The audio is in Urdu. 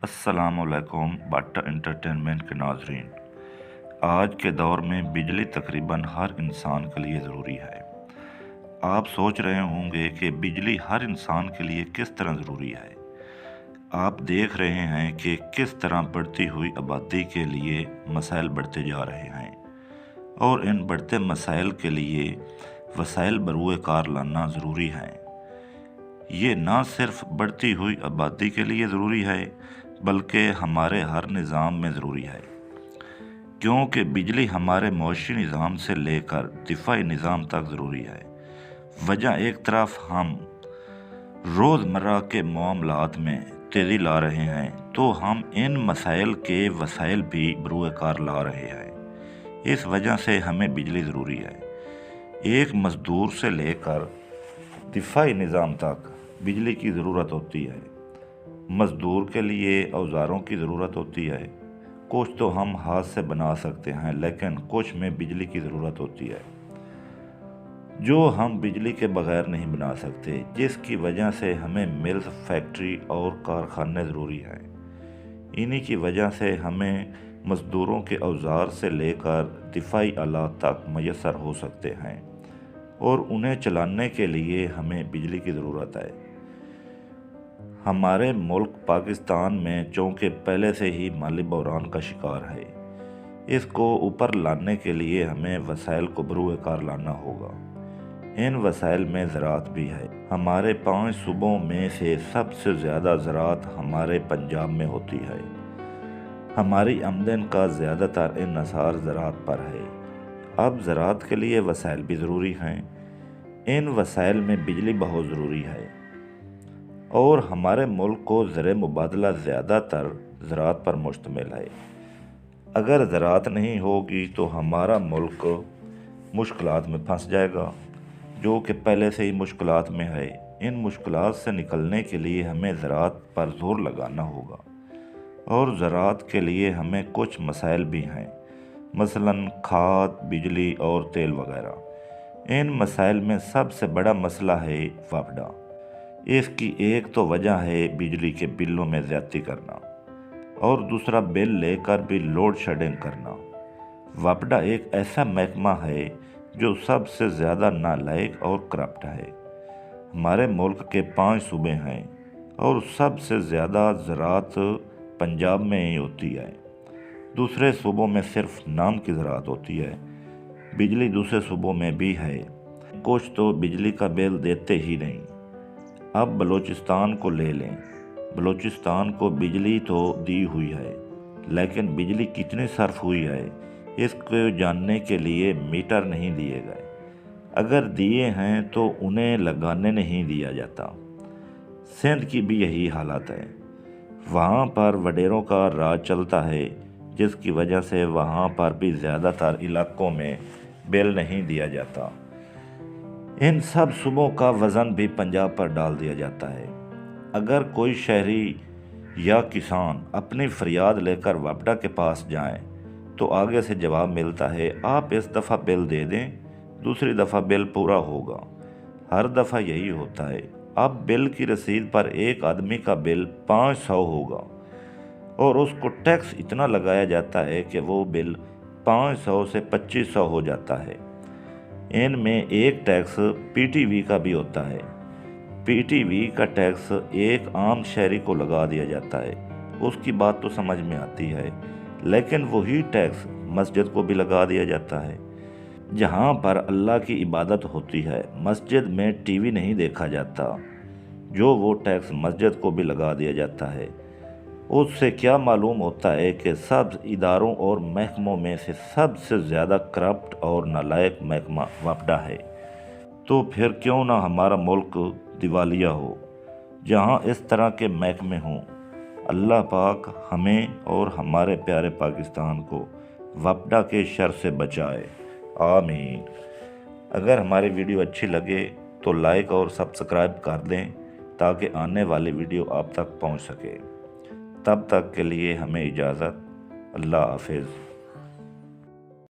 السلام علیکم باٹا انٹرٹینمنٹ کے ناظرین۔ آج کے دور میں بجلی تقریباً ہر انسان کے لیے ضروری ہے۔ آپ سوچ رہے ہوں گے کہ بجلی ہر انسان کے لیے کس طرح ضروری ہے۔ آپ دیکھ رہے ہیں کہ کس طرح بڑھتی ہوئی آبادی کے لیے مسائل بڑھتے جا رہے ہیں، اور ان بڑھتے مسائل کے لیے وسائل بروئے کار لانا ضروری ہے۔ یہ نہ صرف بڑھتی ہوئی آبادی کے لیے ضروری ہے بلکہ ہمارے ہر نظام میں ضروری ہے، کیونکہ بجلی ہمارے معاشی نظام سے لے کر دفاعی نظام تک ضروری ہے۔ وجہ ایک طرف ہم روزمرہ کے معاملات میں تیزی لا رہے ہیں تو ہم ان مسائل کے وسائل بھی بروئے کار لا رہے ہیں۔ اس وجہ سے ہمیں بجلی ضروری ہے۔ ایک مزدور سے لے کر دفاعی نظام تک بجلی کی ضرورت ہوتی ہے۔ مزدور کے لیے اوزاروں کی ضرورت ہوتی ہے۔ کچھ تو ہم ہاتھ سے بنا سکتے ہیں لیکن کچھ میں بجلی کی ضرورت ہوتی ہے جو ہم بجلی کے بغیر نہیں بنا سکتے، جس کی وجہ سے ہمیں ملز، فیکٹری اور کارخانے ضروری ہیں۔ انہی کی وجہ سے ہمیں مزدوروں کے اوزار سے لے کر دفاعی آلات تک میسر ہو سکتے ہیں، اور انہیں چلانے کے لیے ہمیں بجلی کی ضرورت ہے۔ ہمارے ملک پاکستان میں چونکہ پہلے سے ہی مالی بحران کا شکار ہے، اس کو اوپر لانے کے لیے ہمیں وسائل کو بروئے کار لانا ہوگا۔ ان وسائل میں زراعت بھی ہے۔ ہمارے 5 صوبوں میں سے سب سے زیادہ زراعت ہمارے پنجاب میں ہوتی ہے۔ ہماری آمدن کا زیادہ تر انحصار زراعت پر ہے۔ اب زراعت کے لیے وسائل بھی ضروری ہیں۔ ان وسائل میں بجلی بہت ضروری ہے، اور ہمارے ملک کو زر مبادلہ زیادہ تر زراعت پر مشتمل ہے۔ اگر زراعت نہیں ہوگی تو ہمارا ملک مشکلات میں پھنس جائے گا، جو کہ پہلے سے ہی مشکلات میں ہے۔ ان مشکلات سے نکلنے کے لیے ہمیں زراعت پر زور لگانا ہوگا، اور زراعت کے لیے ہمیں کچھ مسائل بھی ہیں، مثلاً کھاد، بجلی اور تیل وغیرہ۔ ان مسائل میں سب سے بڑا مسئلہ ہے وابڈا۔ اس کی ایک تو وجہ ہے بجلی کے بلوں میں زیادتی کرنا، اور دوسرا بل لے کر بھی لوڈ شیڈنگ کرنا۔ وابڈا ایک ایسا محکمہ ہے جو سب سے زیادہ نالائق اور کرپٹ ہے۔ ہمارے ملک کے 5 صوبے ہیں، اور سب سے زیادہ زراعت پنجاب میں ہی ہوتی ہے۔ دوسرے صوبوں میں صرف نام کی زراعت ہوتی ہے۔ بجلی دوسرے صوبوں میں بھی ہے، کچھ تو بجلی کا بل دیتے ہی نہیں۔ اب بلوچستان کو لے لیں۔ بلوچستان کو بجلی تو دی ہوئی ہے، لیکن بجلی کتنی صرف ہوئی ہے اس کو جاننے کے لیے میٹر نہیں دیے گئے۔ اگر دیے ہیں تو انہیں لگانے نہیں دیا جاتا۔ سندھ کی بھی یہی حالت ہے۔ وہاں پر وڈیروں کا راج چلتا ہے، جس کی وجہ سے وہاں پر بھی زیادہ تر علاقوں میں بل نہیں دیا جاتا۔ ان سب صوبوں کا وزن بھی پنجاب پر ڈال دیا جاتا ہے۔ اگر کوئی شہری یا کسان اپنی فریاد لے کر وابڈا کے پاس جائیں تو آگے سے جواب ملتا ہے، آپ اس دفعہ بل دے دیں، دوسری دفعہ بل پورا ہوگا۔ ہر دفعہ یہی ہوتا ہے۔ اب بل کی رسید پر ایک آدمی کا بل 500 ہوگا، اور اس کو ٹیکس اتنا لگایا جاتا ہے کہ وہ بل 500 سے 2500 ہو جاتا ہے۔ ان میں ایک ٹیکس پی ٹی وی کا بھی ہوتا ہے۔ پی ٹی وی کا ٹیکس ایک عام شہری کو لگا دیا جاتا ہے۔ اس کی بات تو سمجھ میں آتی ہے، لیکن وہی ٹیکس مسجد کو بھی لگا دیا جاتا ہے۔ جہاں پر اللہ کی عبادت ہوتی ہے، مسجد میں ٹی وی نہیں دیکھا جاتا، جو وہ ٹیکس مسجد کو بھی لگا دیا جاتا ہے۔ اس سے کیا معلوم ہوتا ہے کہ سب اداروں اور محکموں میں سے سب سے زیادہ کرپٹ اور نالائق محکمہ وابڈا ہے۔ تو پھر کیوں نہ ہمارا ملک دیوالیہ ہو، جہاں اس طرح کے محکمے ہوں۔ اللہ پاک ہمیں اور ہمارے پیارے پاکستان کو وابڈا کے شر سے بچائے، آمین۔ اگر ہماری ویڈیو اچھی لگے تو لائک اور سبسکرائب کر دیں تاکہ آنے والی ویڈیو آپ تک پہنچ سکے۔ تب تک کے لیے ہمیں اجازت۔ اللہ حافظ۔